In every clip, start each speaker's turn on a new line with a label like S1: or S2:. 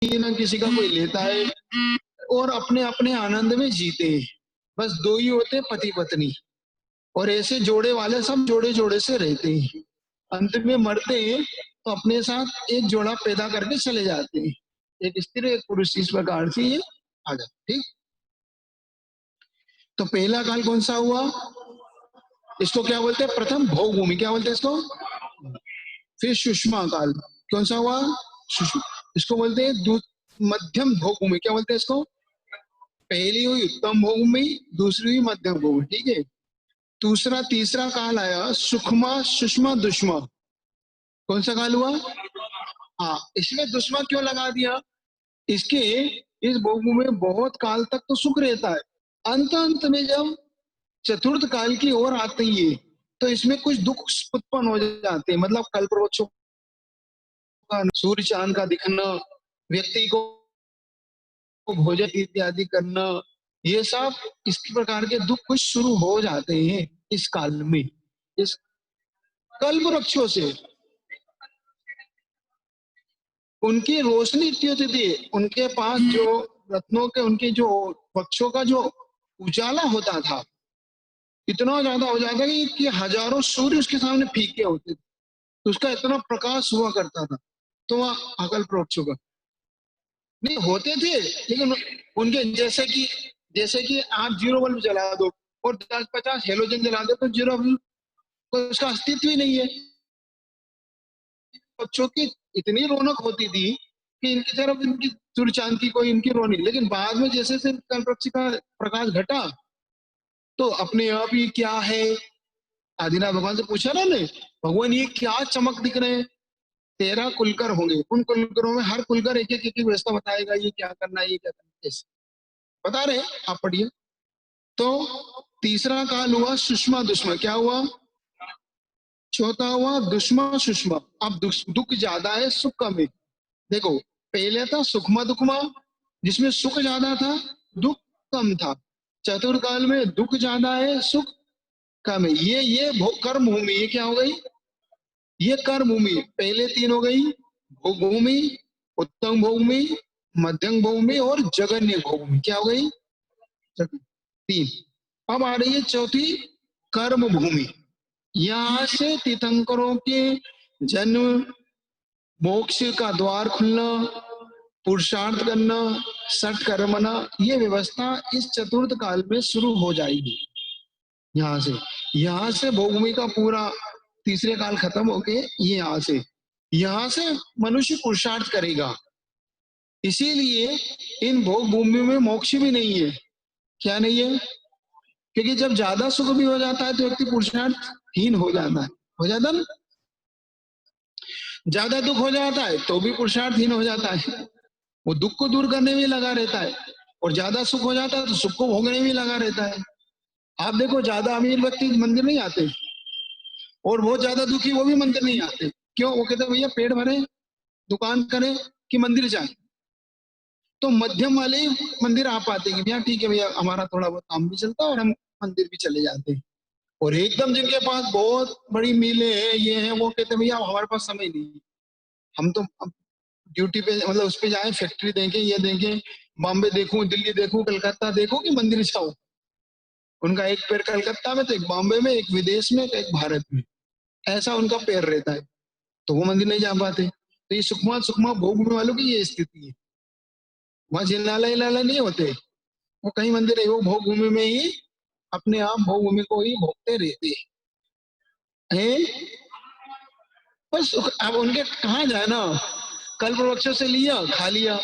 S1: ना किसी का कोई लेता है, और अपने अपने आनंद में जीते हैं। बस दो ही होते, पति पत्नी, और ऐसे जोड़े वाले सब जोड़े जोड़े से रहते हैं। अंत में मरते हैं तो अपने साथ एक जोड़ा पैदा करके चले जाते हैं, एक स्त्री एक पुरुष, इस प्रकार से ये आ जाता। ठीक, तो पहला काल कौन सा हुआ? इसको क्या बोलते हैं? प्रथम भोग भूमि। क्या बोलते हैं इसको? फिर सुषमा काल, कौन सा हुआ? सुषमा। इसको बोलते हैं मध्यम भोग भूमि। क्या बोलते हैं इसको? पहली हुई उत्तम भोग भूमि, दूसरी हुई मध्यम भोग भूमि। ठीक है, दूसरा तीसरा काल आया सुषमा सुषमा दुष्मा। कौन सा काल हुआ? हाँ, इसमें दुष्मा क्यों लगा दिया? इसके इस भोग भूमि में बहुत काल तक तो सुख रहता है, अंत अंत में जब चतुर्थ काल की ओर आते ही तो इसमें कुछ दुख उत्पन्न हो जाते हैं। मतलब कल्प वृक्षों का, सूर्य चांद का दिखना, व्यक्ति को भोजन इत्यादि करना, ये सब इस प्रकार के दुख कुछ शुरू हो जाते हैं इस काल में, इस कल्प वृक्षों से। उनकी रोशनी इतनी होती थी, उनके पास जो रत्नों के, उनके जो वृक्षों का जो उजाला होता था इतना ज्यादा हो जाता कि हजारों सूर्य उसके सामने फीके होते थे, तो उसका इतना प्रकाश हुआ करता था। तो वह अकल्प वृक्षों का नहीं होते थे, लेकिन उनके जैसे कि आप जीरो बल्ब जला दो और 10-50 हेलोजन जला दो तो जीरो बल्ब, तो उसका अस्तित्व ही नहीं है। बच्चों की इतनी रौनक होती थी कि इनकी तरफ इनकी सूर्य चांद की कोई इनकी रौनक, लेकिन बाद में जैसे जैसे कल्पवृक्ष का प्रकाश घटा तो अपने आप ही क्या है, आदिनाथ भगवान से पूछा ना ने, भगवान ये क्या चमक दिख रहे हैं? 13 कुलकर होंगे, उन कुलकरों में हर कुलकर एक एक व्यवस्था बताएगा, ये क्या करना है, ये क्या करना है, ऐसे बता रहे, आप पढ़िए। तो तीसरा काल हुआ सुषमा दुष्मा। क्या हुआ? चौथा हुआ दुष्मा सुषमा। अब दुख ज्यादा है, सुख कम है। देखो, पहले था सुखमा दुखमा, जिसमें सुख ज्यादा था, दुख कम था। चतुर्थ काल में दुख ज्यादा है, सुख कम है। ये कर्म भूमि, ये क्या हो गई? ये कर्म भूमि। पहले तीन हो गई, भोग भूमि, उत्तम भूमि, मध्यम भूमि और जगन्य भूमि। क्या हो गई? तीन। अब आ रही है चौथी, कर्म भूमि। यहां से तीर्थंकरों के जन्म, मोक्ष का द्वार खुलना, पुरुषार्थ करना, सठ कर्मना, ये व्यवस्था इस चतुर्थ काल में शुरू हो जाएगी। यहां से भोगभूमि का पूरा तीसरे काल खत्म होके यहां से मनुष्य पुरुषार्थ करेगा। इसीलिए इन भोग भूमि में मोक्ष भी नहीं है। क्या नहीं है? क्योंकि जब ज्यादा सुख भी हो जाता है तो व्यक्ति पुरुषार्थहीन हो जाता है, हो जाता ना। ज्यादा दुख हो जाता है तो भी पुरुषार्थहीन हो जाता है, वो दुख को दूर करने में लगा रहता है, और ज्यादा सुख हो जाता है तो सुख को भोगने में लगा रहता है। आप देखो, ज्यादा अमीर व्यक्ति मंदिर नहीं आते, और बहुत ज्यादा दुखी वो भी मंदिर नहीं आते। क्यों? वो कहते भैया पेट भरे, दुकान करें कि मंदिर जाए। तो मध्यम वाले ही मंदिर आ पाते कि भैया ठीक है भैया, हमारा थोड़ा बहुत काम भी चलता है और हम मंदिर भी चले जाते हैं। और एकदम जिनके पास बहुत बड़ी मिलें हैं, ये हैं, वो कहते भैया हमारे पास समय नहीं है, हम तो ड्यूटी पे, मतलब उस पे जाए, फैक्ट्री देखें, ये देखें, बॉम्बे देखूं, दिल्ली देखूं, कलकत्ता देखूं कि मंदिर जाऊं। उनका एक पैर कलकत्ता में, तो एक बॉम्बे में, एक विदेश में, तो एक भारत में, ऐसा उनका पैर रहता है, तो वो मंदिर नहीं जा पाते। तो ये सुकमा सुकमा भोग वालों की ये स्थिति है। वहां जिलाला इलाला नहीं होते, वो कहीं मंदिर है, वो भोग भूमि में ही अपने आप भोग भूमि को ही भोगते रहते हैं। बस अब उनके कहाँ जाए ना, कल्प वृक्षों से लिया, खा लिया,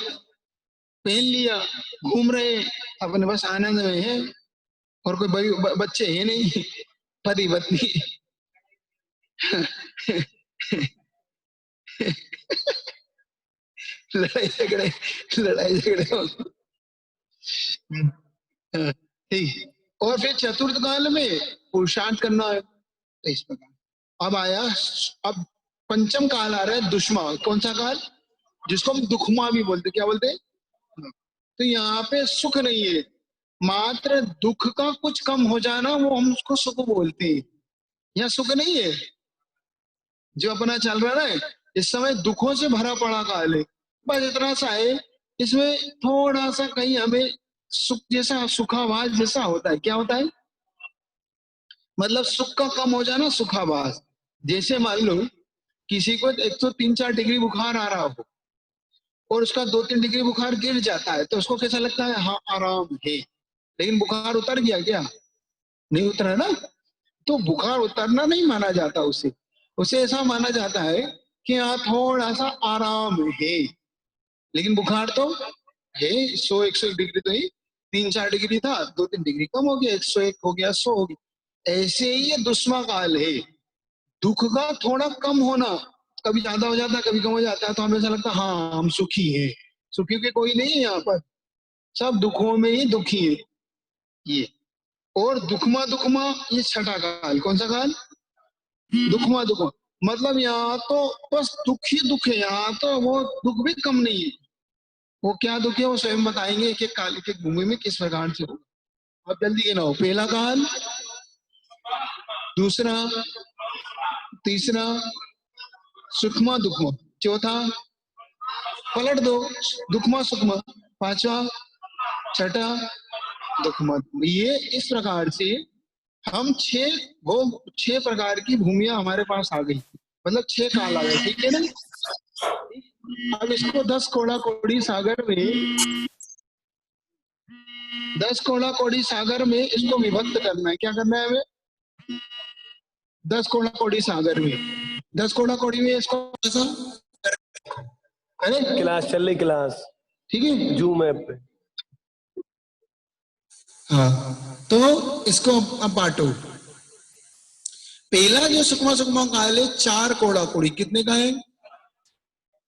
S1: पहन लिया, घूम रहे, अपने बस आनंद में है, और कोई बच्चे है नहीं, पति पत्नी लड़ाई झगड़े ठीक। और फिर चतुर्थ काल में पुरुषार्थ करना है, तो इस प्रकार अब आया। अब पंचम काल आ रहा है दुष्मा। कौन सा काल? जिसको हम दुखमा भी बोलते, क्या बोलते हैं? तो यहाँ पे सुख नहीं है, मात्र दुख का कुछ कम हो जाना, वो हम उसको सुख बोलते हैं। यहाँ सुख नहीं है। जो अपना चल रहा है इस समय दुखों से भरा पड़ा काल है, बस इतना सा है। इसमें थोड़ा सा कहीं हमें सुख जैसा, सुखाभास जैसा होता है। क्या होता है? मतलब सुख का कम हो जाए ना, सुखाभास। जैसे मान लो किसी को 103-4 डिग्री बुखार आ रहा हो और उसका 2-3 डिग्री बुखार गिर जाता है, तो उसको कैसा लगता है? हाँ, आराम है। लेकिन बुखार उतर गया क्या? नहीं उतरा ना। तो बुखार उतरना नहीं माना जाता उसे। उसे ऐसा माना जाता है कि हाँ, थोड़ा सा आराम है, लेकिन बुखार तो है। 100-101 डिग्री तो ही, 3-4 डिग्री था, 2-3 डिग्री कम हो गया, 101 हो गया, 100 हो गया। ऐसे ही ये दुष्मा काल है, दुख का थोड़ा कम होना। कभी ज्यादा हो जाता है, कभी कम हो जाता है, तो हमें ऐसा लगता है हाँ, हम सुखी हैं। सुखी के कोई नहीं है यहाँ पर, सब दुखों में ही दुखी है ये। और दुखमा दुखमा, ये छठा काल। कौन सा काल? दुखमा दुखमा। मतलब यहाँ तो बस दुख ही दुख है, यहाँ तो वो दुख भी कम नहीं है। वो क्या दुख है वो स्वयं बताएंगे एक एक काल, एक एक भूमि में किस प्रकार से होगा। अब जल्दी गिनाओ। पहला काल, दूसरा, तीसरा सुखमा दुखमा, चौथा पलट दो, दुखमा सुखमा, पांचवा, छठा, दुखमा। ये इस प्रकार से हम वो 6 प्रकार की भूमिया हमारे पास आ गई, मतलब 6 काल आ गए। ठीक है ना? अब इसको 10 कोड़ा कोड़ी सागर में, 10 कोड़ा कोड़ी सागर में इसको विभक्त करना है। क्या करना है हमें? 10 कोड़ा कोड़ी सागर में, 10 कोड़ा कोड़ी में इसको ऐसा, अरे
S2: क्लास चल रही, क्लास
S1: ठीक है,
S2: जूम ऐप पे।
S1: हाँ, तो इसको अब बांटो। पहला जो सुकमा सुकमा काल है, 4 कोड़ा कोड़ी, कितने का है?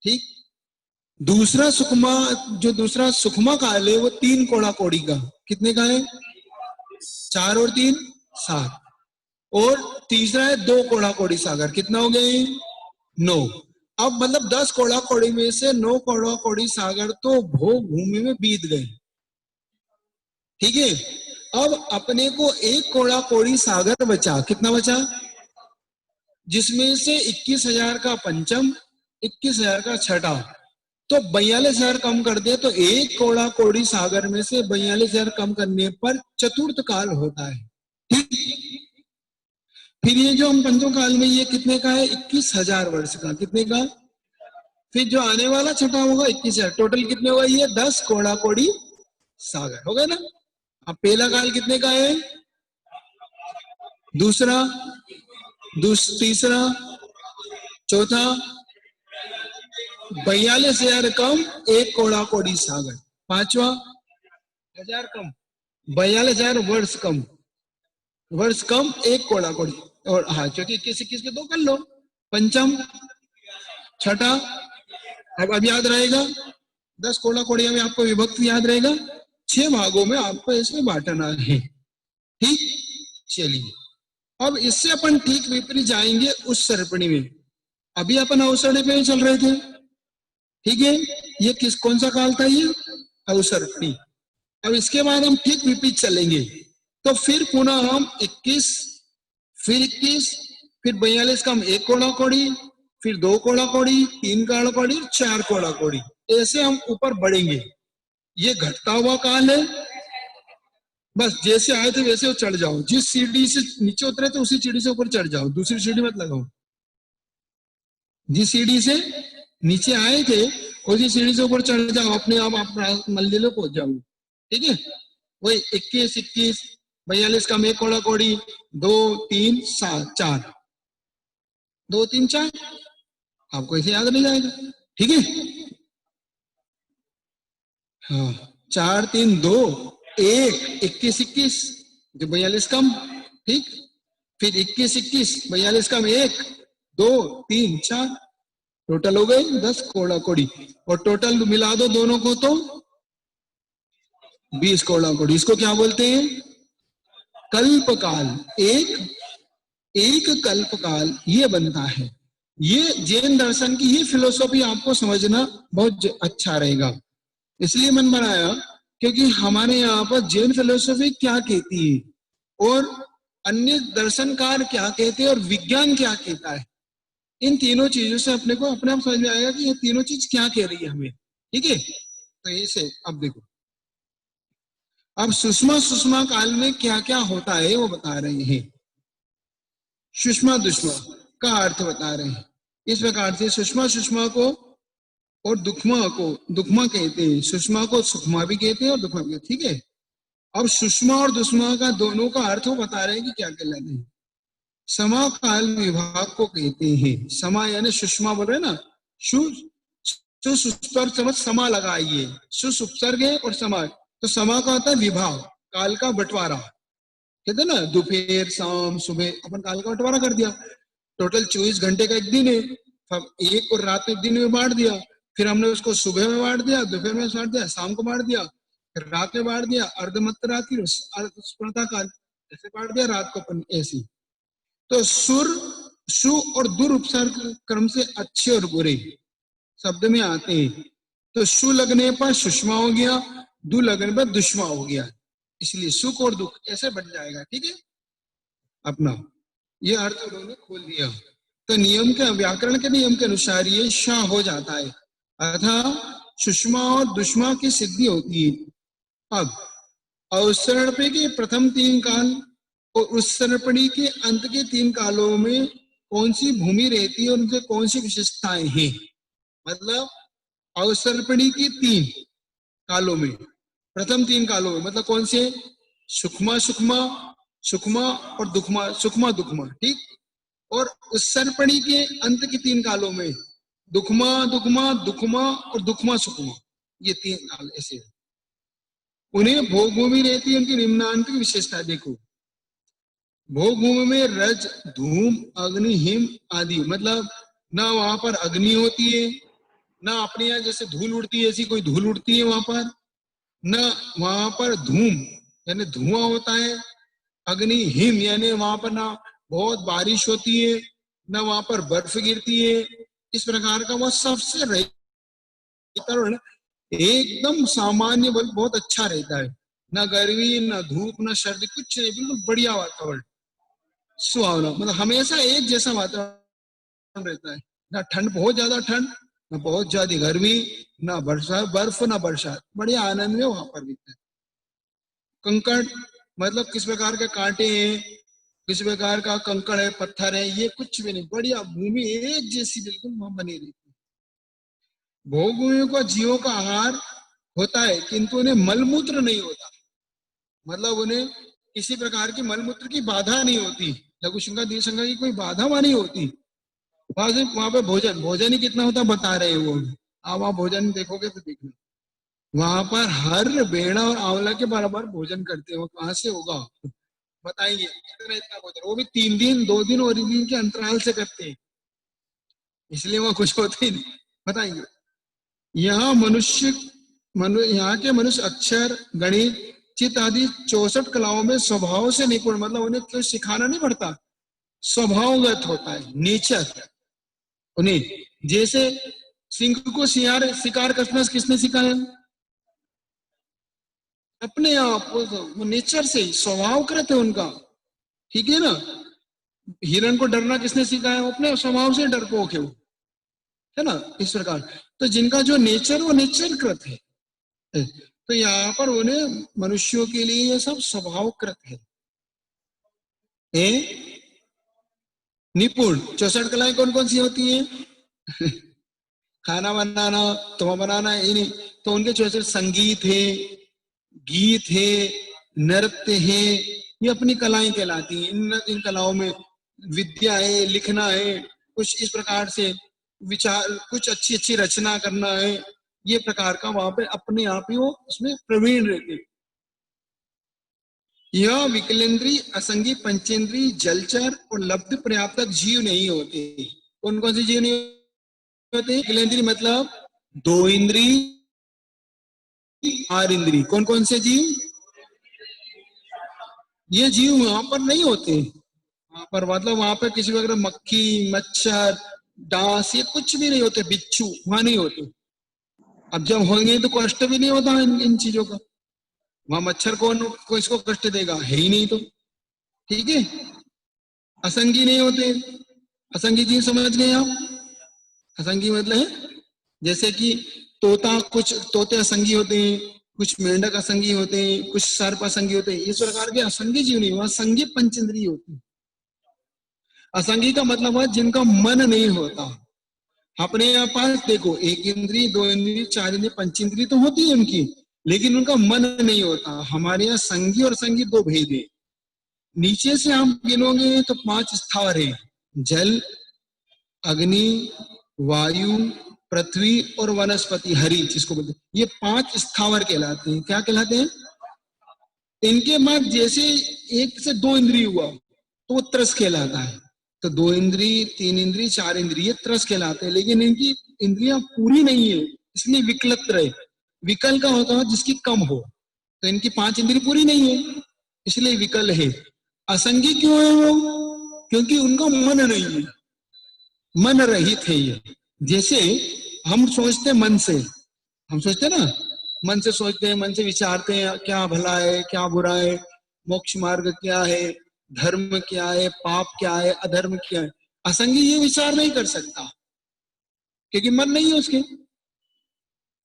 S1: ठीक। दूसरा सुकमा, जो दूसरा सुखमा काल है, वो 3 कोड़ा कोड़ी का, कितने का है? 4 और 3 7। और तीसरा है 2 कोड़ा कोड़ी सागर, कितना हो गए? 9। अब मतलब 10 कोड़ा कोड़ी में से 9 कोड़ा कोड़ी सागर तो भोग भूमि में बीत गए। ठीक है। अब अपने को 1 कोड़ा कोड़ी सागर बचा। कितना बचा? जिसमें से 21,000 का पंचम, 21,000 का छठा, तो 42,000 कम कर दे तो 1 कोड़ा कोड़ी सागर में से 42,000 कम करने पर चतुर्थ काल होता है। ठीक। फिर ये जो हम पंचम काल में, ये कितने का है? 21,000 वर्ष का। कितने का? फिर जो आने वाला छठा होगा 21,000। टोटल कितने होगा? ये 10 कोड़ा कोड़ी सागर हो गए ना। अब पहला काल कितने का है? दूसरा, तीसरा, चौथा, 42,000 कम 1 कोड़ा कोड़ी सागर। पांचवा, 1000 कम 42,000 वर्ष कम, वर्ष कम 1 कोड़ा कोड़ी। और हाँ, क्योंकि 21-21 के 2 कर लो। पंचम, छठा, अब याद रहेगा 10 कोड़ा कोड़िया में आपको विभक्त याद रहेगा, 6 भागों में आपको इसमें बांटना है। ठीक। चलिए, अब इससे अपन ठीक विपरीत जाएंगे उस सरपणी में। अभी अपन अवसरणी पे चल रहे थे। ठीक है। ये कौन सा काल था? ये अवसरणी। अब इसके बाद हम ठीक विपरीत चलेंगे, तो फिर पुनः हम 21, फिर 21, फिर 42 का हम 1 कोड़ा कोड़ी, फिर 2 कोड़ा कोड़ी, 3 कोड़ा कोड़ी, 4 कोड़ा कोड़ी, ऐसे हम ऊपर बढ़ेंगे। ये घटता हुआ काल है। बस जैसे आए थे वैसे चढ़ जाओ। जिस सीढ़ी से नीचे उतरे थे उसी सीढ़ी से ऊपर चढ़ जाओ, दूसरी सीढ़ी मत लगाओ। जिस सीढ़ी से नीचे आए थे उसी सीढ़ी से ऊपर चढ़ जाओ, अपने आप मंजिल में पहुंच जाओ। ठीक है। वही 21, 21, 42 का 1 कोड़ा कोड़ी, 2, 3, 7, 4, 2, 3, 4, आपको ऐसे याद नहीं जाएगा। ठीक है। हाँ, 4, 3, 2, 1, 21, 21, जो 42 कम। ठीक। फिर 21, 21, 42 कम 1, 2, 3, 4, टोटल हो गए 10 कोड़ा कोड़ी। और टोटल मिला दो दोनों को तो 20 कोड़ा कोड़ी। इसको क्या बोलते हैं? कल्पकाल। एक कल्पकाल ये बनता है। ये जैन दर्शन की ये फिलोसॉफी आपको समझना बहुत अच्छा रहेगा। इसलिए मन बनाया क्योंकि हमारे यहाँ पर जैन फिलोसॉफी क्या कहती है और अन्य दर्शनकार क्या कहते हैं और विज्ञान क्या कहता है, इन तीनों चीजों से अपने को अपने आप समझ में आएगा कि ये तीनों चीज क्या कह रही है हमें। ठीक है। तो ऐसे अब देखो, अब सुषमा सुषमा काल में क्या क्या होता है वो बता रहे हैं। सुषमा दुष्मा का अर्थ बता रहे हैं। इस प्रकार से सुषमा सुषमा को और दुखमा कहते हैं, सुषमा को सुखमा भी कहते हैं और दुखमा भी, ठीक है। अब सुषमा और दुष्मा का दोनों का अर्थ वो बता रहे हैं कि क्या कहलाते हैं। समा काल विभाग को कहते हैं। समा यानी सुषमा बोल रहे ना, सुपर समझ समा लगाइए, सुपसर्ग है और समा, तो समा का होता है विभाग, काल का बंटवारा, कहते ना दोपहर शाम सुबह, अपन काल का बंटवारा कर दिया। टोटल 24 घंटे का एक दिन है, एक और रात एक दिन में बांट दिया, फिर हमने उसको सुबह में बांट दिया, दोपहर में बांट दिया, शाम को बांट दिया, फिर रात में बांट दिया, अर्धमध्य रात्रि काल ऐसे बांट दिया रात को अपन ऐसी। तो सुर सु और दुर उपसर्ग क्रम से अच्छे और बुरे शब्द में आते हैं। तो सु लगने पर सुषमा हो गया, दु लगने पर दुष्मा हो गया, इसलिए सुख और दुख ऐसे बन जाएगा, ठीक है। अपना ये अर्थ उन्होंने खोल दिया। तो नियम के व्याकरण के नियम के अनुसार ये श हो जाता है, अतः सुषमा और दुष्मा की सिद्धि होती है। अब अवसर्पणी के प्रथम 3 काल और उत्सर्पणी के अंत के 3 कालों में कौन सी भूमि रहती है और उनसे कौन सी विशेषताएं हैं। मतलब अवसर्पणी की 3 कालों में, प्रथम 3 कालों में मतलब कौन से, सुखमा सुखमा, सुखमा और दुखमा, सुखमा दुखमा, ठीक। और उत्सर्पणी के अंत की 3 कालों में दुखमा दुखमा, दुखमा और दुखमा सुखमा, ये 3 काल ऐसे है। उन्हें भोग भूमि रहती है, उनकी निम्नांकित विशेषता देखो। भोग भूमि में रज धूम अग्नि हिम आदि, मतलब ना वहां पर अग्नि होती है, ना अपने यहाँ जैसे धूल उड़ती है ऐसी कोई धूल उड़ती है वहां पर, न वहां पर धूम यानी धुआं होता है, अग्नि हिम यानी वहां पर ना बहुत बारिश होती है, न वहां पर बर्फ गिरती है। इस प्रकार का वह सबसे रहता एकदम सामान्य बल बहुत अच्छा रहता है, ना गर्मी ना धूप ना सर्दी कुछ नहीं, बिल्कुल बढ़िया वातावरण सुहावना, मतलब हमेशा एक जैसा वातावरण रहता है, ना ठंड बहुत ज्यादा ठंड ना बहुत ज्यादा गर्मी, ना बरसात बर्फ ना बरसात, बढ़िया आनंद में वहां पर बीतता है। कंकड़ मतलब किस प्रकार के कांटे हैं, किस प्रकार का कंकड़ है पत्थर है, ये कुछ भी नहीं, बढ़िया भूमि एक जैसी बिल्कुल वहां बनी रहती है। भोग भूमियों का जीवों का आहार होता है किंतु उन्हें मलमूत्र नहीं होता, मतलब उन्हें किसी प्रकार की मलमूत्र की बाधा नहीं होती, लघु शंका दीर्घ शंका की कोई बाधा वहां नहीं होती। वहां पे भोजन ही कितना होता बता रहे हैं वो, आप वहां भोजन देखोगे तो देखना, वहां पर हर बेड़ा और आंवला के बराबर भोजन करते हो, कहां से होगा बताएंगे, इतना इतना भोजन, वो भी 3 दिन 2 दिन और 1 दिन के अंतराल से करते हैं, इसलिए वहां कुछ होते ही नहीं, बताएंगे। यहाँ यहाँ के मनुष्य अक्षर गणित चित्त आदि 64 कलाओं में स्वभाव से निपुण, मतलब उन्हें कुछ सिखाना नहीं पड़ता, स्वभावगत होता है, नेचर उन्हें। जैसे सिंह को शिकार कसना किसने सिखाया, अपने आप, वो नेचर से स्वभाव कृत है उनका, ठीक है ना। हिरण को डरना किसने सिखाया, अपने स्वभाव से डरपोक है वो, है ना, इस प्रकार। तो जिनका जो नेचर वो नेचर कृत है, तो यहाँ पर उन्हें मनुष्यों के लिए ये सब स्वभावकृत है। निपुण 64 कलाएं कौन कौन सी होती है खाना बनाना तो बनाना ये नहीं, तो उनके 64 संगीत है, गीत है, नृत्य है, ये अपनी कलाएं कहलाती हैं। इन कलाओं में विद्या है, लिखना है, कुछ इस प्रकार से विचार, कुछ अच्छी अच्छी रचना करना है, ये प्रकार का वहां पे अपने आप ही वो उसमें प्रवीण रहते। यह विकलेंद्री असंगी पंचेंद्री जलचर और लब्ध पर्याप्त जीव नहीं होते। कौन कौन से जीव नहीं होते, विकलेंद्री मतलब 2 इंद्री 4 इंद्री, कौन कौन से जीव, ये जीव वहां पर नहीं होते, वहां पर मतलब वहां पर किसी वगैरह मक्खी मच्छर डांस ये कुछ भी नहीं होते, बिच्छू वहां नहीं होते। अब जब होंगे तो कष्ट भी नहीं होता इन चीजों का, वहां मच्छर कौन को इसको कष्ट देगा, है ही नहीं, तो ठीक है। असंगी नहीं होते, असंगी जीव समझ गए आप, असंगी मतलब है जैसे कि तोता, कुछ तोते असंगी होते हैं, कुछ मेंढक असंगी होते हैं, कुछ सर्प असंगी होते हैं। इस प्रकार के असंगी जीव नहीं, वहां संगी पंचेंद्रिय होती है। असंगी का मतलब है जिनका मन नहीं होता। अपने पास देखो, एक इंद्री, दो इंद्री, चार इंद्री, पंचेंद्री तो होती है उनकी, लेकिन उनका मन नहीं होता। हमारे यहाँ संगी और संगी दो भेद है। नीचे से हम गिनोगे तो 5 स्थावर है, जल, अग्नि, वायु, पृथ्वी और वनस्पति, हरि जिसको बोलते हैं, ये 5 स्थावर कहलाते हैं। क्या कहलाते हैं? इनके बाद जैसे 1 से 2 इंद्रिय हुआ तो वो त्रस कहलाता है। तो 2 इंद्रिय, 3 इंद्रिय, 4 इंद्रिय, ये त्रस कहलाते हैं। लेकिन इनकी इंद्रियां पूरी नहीं है, इसलिए विकलत रहे। विकल का होता है जिसकी कम हो, तो इनकी 5 इंद्रिय पूरी नहीं है, इसलिए विकल है। असंगी क्यों है वो? क्योंकि उनका मन नहीं है, मन रहित है ये। जैसे हम सोचते मन से, हम सोचते ना, मन से सोचते हैं, मन से विचारते हैं, क्या भला है, क्या बुरा है, मोक्ष मार्ग क्या है, धर्म क्या है, पाप क्या है, अधर्म क्या है। असंगी ये विचार नहीं कर सकता क्योंकि मन नहीं है उसके।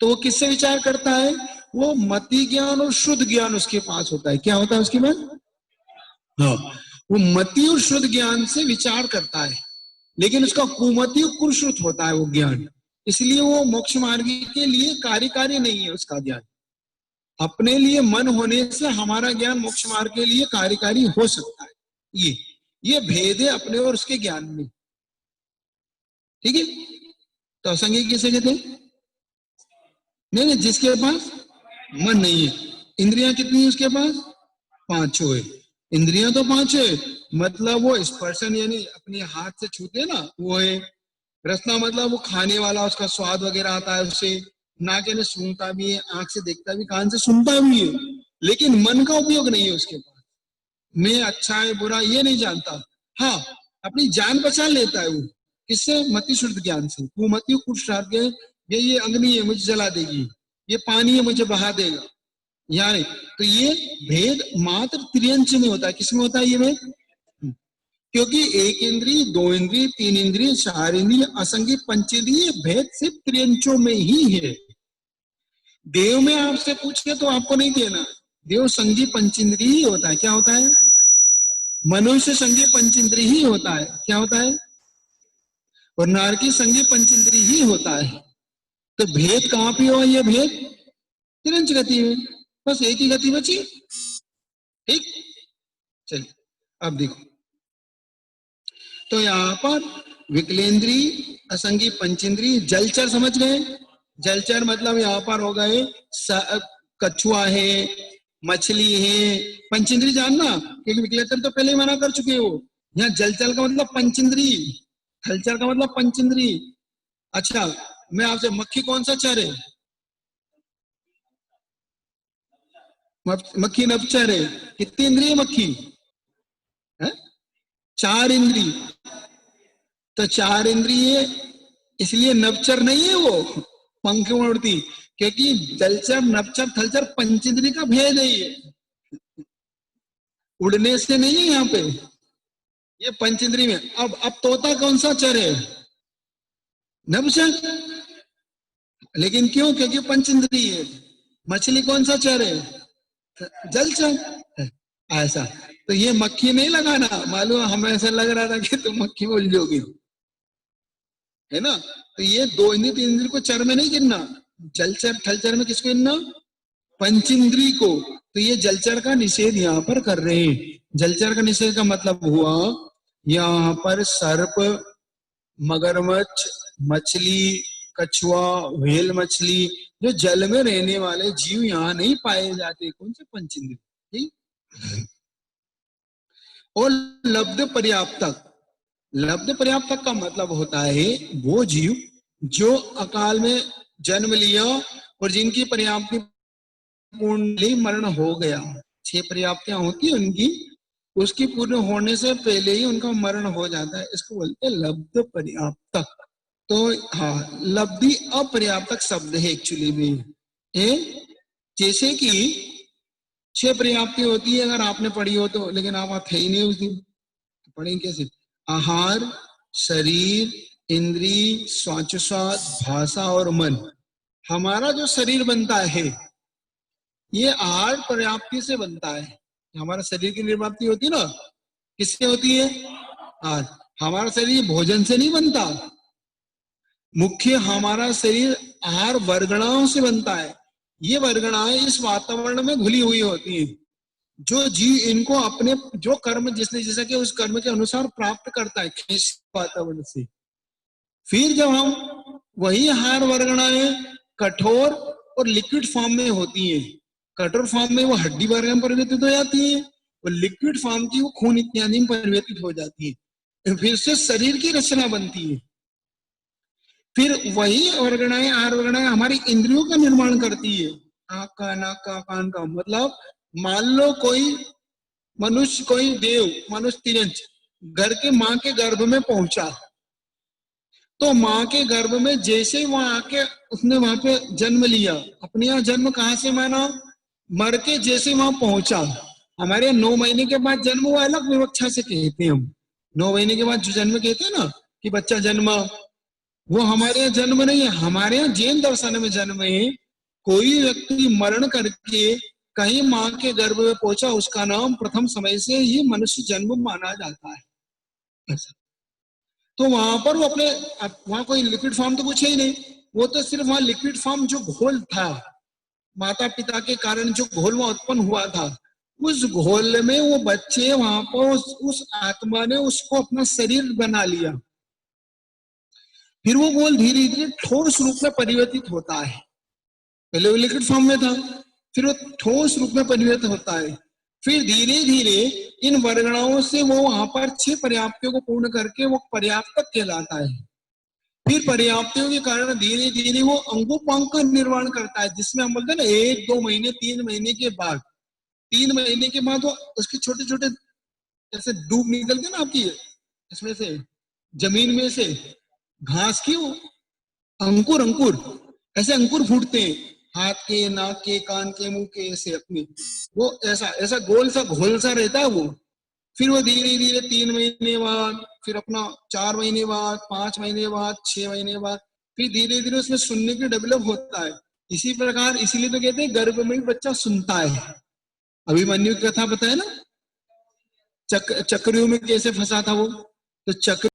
S1: तो वो किससे विचार करता है? वो मति ज्ञान और शुद्ध ज्ञान उसके पास होता है। क्या होता है उसके पास? हाँ, वो मति और शुद्ध ज्ञान से विचार करता है, लेकिन उसका कुमति और कुश्रुत होता है वो ज्ञान। इसलिए वो मोक्ष मार्ग के लिए कार्यकारी नहीं है उसका ज्ञान। अपने लिए मन होने से हमारा ज्ञान मोक्ष मार्ग के लिए कार्यकारी हो सकता है। ये भेद है अपने और उसके ज्ञान में। ठीक है? तो असंगी किसे कहते हैं? नहीं, जिसके पास मन नहीं है। इंद्रियां कितनी है उसके पास? 5 है। इंद्रियां तो 5 है, मतलब वो स्पर्शन यानी अपने हाथ से छूते ना, वो है। रसना मतलब वो खाने वाला, उसका स्वाद वगैरह आता है उससे। नाक यानी सूंघता भी है, आंख से देखता भी, कान से सुनता भी है, लेकिन मन का उपयोग नहीं है उसके पास। मैं अच्छा है बुरा ये नहीं जानता। हाँ, अपनी जान पहचान लेता है वो। किससे? मति शुद्ध ज्ञान से। वो मति पुरुषार्थ के, ये अग्नि है मुझे जला देगी, ये पानी है मुझे बहा देगा, यानी तो ये भेद मात्र त्रियंच में होता है। किसमें होता है ये भेद? क्योंकि एक इंद्रिय, 2 इंद्रिय, 3 इंद्रिय, 4 इंद्रिय, असंगी पंचेंद्रिय भेद सिर्फ त्रियंचों में ही है। देव में आपसे पूछे तो आपको नहीं देना। देव संगी पंचेंद्रिय ही होता है। क्या होता है? मनुष्य संगी पंचेंद्रिय ही होता है। क्या होता है? और नारकी संगी पंचेंद्रिय ही होता है। तो भेद कहां पे हुआ? ये भेद तिरंच गति में, बस एक ही गति बची। ठीक, चलिए अब देखो, तो यहाँ पर विकलेंद्री, असंगी पंचेंद्री, जलचर समझ गए? जलचर मतलब यहाँ पर हो गए कछुआ है, मछली है। पंचेंद्री जानना, क्योंकि विकलेंद्र तो पहले ही मना कर चुके हो। यहाँ जलचर का मतलब पंचेंद्री, थलचर का मतलब पंचेंद्री। अच्छा, मैं आपसे, मक्खी कौन सा चर है? मक्खी नभचर है। कितनी इंद्रिय मक्खी है? 4 इंद्रिय। तो 4 इंद्रिय इसलिए नभचर नहीं है वो, पंख में उड़ती। क्योंकि जलचर, नभचर, थलचर पंचेंद्रिय का भेद है। ये उड़ने से नहीं है यहाँ पे, ये पंचेंद्रिय में। अब तोता कौन सा चर है? नभचर। लेकिन क्यों? क्योंकि पंचेंद्रिय है। मछली कौन सा चर है? जलचर। ऐसा, तो ये मक्खी नहीं लगाना। मालूम, हमें ऐसा लग रहा था कि तुम मक्खी बोल जोगी, है ना? तो ये 2 इंद्रिय 3 इंद्रिय को चर में नहीं गिनना। जलचर थलचर में किसको गिनना? पंचेंद्रिय को। तो ये जलचर का निषेध यहाँ पर कर रहे हैं। जलचर का निषेध का मतलब हुआ यहाँ पर सर्प, मगरमच्छ, मछली, कछुआ, व्हेल मछली, जो जल में रहने वाले जीव यहाँ नहीं पाए जाते। कौन से? पंचेंद्रिय। ठीक। और लब्ध पर्याप्तक, लब्ध पर्याप्तक का मतलब होता है वो जीव जो अकाल में जन्म लिया और जिनकी पर्याप्ति पूर्ण मरण हो गया। 6 पर्याप्तियां होती है उनकी, उसकी पूर्ण होने से पहले ही उनका मरण हो जाता है। इसको बोलते हैं लब्ध पर्याप्तक। तो हाँ, लब्धि अपर्याप्तक शब्द है एक्चुअली में। जैसे कि 6 पर्याप्ति होती है, अगर आपने पढ़ी हो तो, लेकिन आप थे ही नहीं उस दिन, पढ़ेंगे कैसे? आहार, शरीर, इंद्री, स्वाचस्वाद, भाषा और मन। हमारा जो शरीर बनता है ये आहार पर्याप्ति से बनता है। हमारा शरीर की निर्माप्ति होती है ना, किससे होती है? आहार। हमारा शरीर भोजन से नहीं बनता, मुख्य हमारा शरीर आहार वर्गणाओं से बनता है। ये वर्गणाएं इस वातावरण में घुली हुई होती हैं। जो जीव इनको अपने जो कर्म जिसने जैसा कि उस कर्म के अनुसार प्राप्त करता है वातावरण से। फिर जब हम वही आहार वर्गणाएं कठोर और लिक्विड फॉर्म में होती हैं, कठोर फॉर्म में वो हड्डी वर्ग में परिवर्तित हो जाती है और लिक्विड फॉर्म की वो खून इत्यादि में परिवर्तित हो जाती है। फिर से शरीर की रचना बनती है। फिर वही वर्गणाएं आहार वर्गणाएं हमारी इंद्रियों का निर्माण करती है। आंख का, नाक का, कान का। मतलब मान लो कोई मनुष्य, कोई देव मनुष्य तिरंज घर के माँ के गर्भ में पहुंचा, तो माँ के गर्भ में जैसे वहां आके उसने वहां पे जन्म लिया, अपने यहाँ जन्म कहाँ से माना? मर के जैसे वहां पहुंचा। हमारे 9 महीने के बाद जन्म हुआ अलग विवक्षा से कहते हैं हम। 9 महीने के बाद जो जन्म कहते हैं ना कि बच्चा जन्मा, वो हमारे यहाँ जन्म नहीं है। हमारे यहाँ जैन दर्शन में जन्म है। कोई व्यक्ति मरण करके कहीं माँ के गर्भ में पहुंचा, उसका नाम प्रथम समय से ही मनुष्य जन्म माना जाता है। तो वहां पर वो अपने, वहां कोई लिक्विड फॉर्म तो कुछ है ही नहीं, वो तो सिर्फ वहां लिक्विड फॉर्म जो घोल था, माता पिता के कारण जो घोल वहां उत्पन्न हुआ था, उस घोल में वो बच्चे वहां पर उस आत्मा ने उसको अपना शरीर बना लिया। फिर वो घोल धीरे धीरे ठोस रूप में परिवर्तित होता है। पहले वो लिक्विड फॉर्म में था, फिर वो ठोस रूप में परिवर्तित होता है। फिर धीरे धीरे इन वर्गणाओं से वो वहां पर 6 पर्याप्तियों को पूर्ण करके वो पर्याप्तक कहलाता है। फिर पर्याप्तियों के कारण धीरे धीरे वो अंगोपांग का निर्माण करता है, जिसमें हम बोलते हैं ना 1, 2 महीने, 3 महीने के बाद, 3 महीने के बाद वो उसके छोटे छोटे जैसे डूब निकलते ना आपकी इसमें से, जमीन में से घास की अंकुर अंकुर ऐसे अंकुर फूटते हैं, हाथ के, नाक के, कान के, मुंह के, ऐसे अपने वो ऐसा ऐसा गोल सा घोल सा रहता है वो। फिर वो धीरे धीरे 3 महीने बाद, फिर अपना 4 महीने बाद, 5 महीने बाद, 6 महीने बाद, फिर धीरे धीरे उसमें सुनने की डेवलप होता है। इसी प्रकार इसीलिए तो कहते हैं गर्भ में भी बच्चा सुनता है। अभिमन्यु की कथा पता है ना, चक्रव्यूह में कैसे फंसा था वो, तो चक्र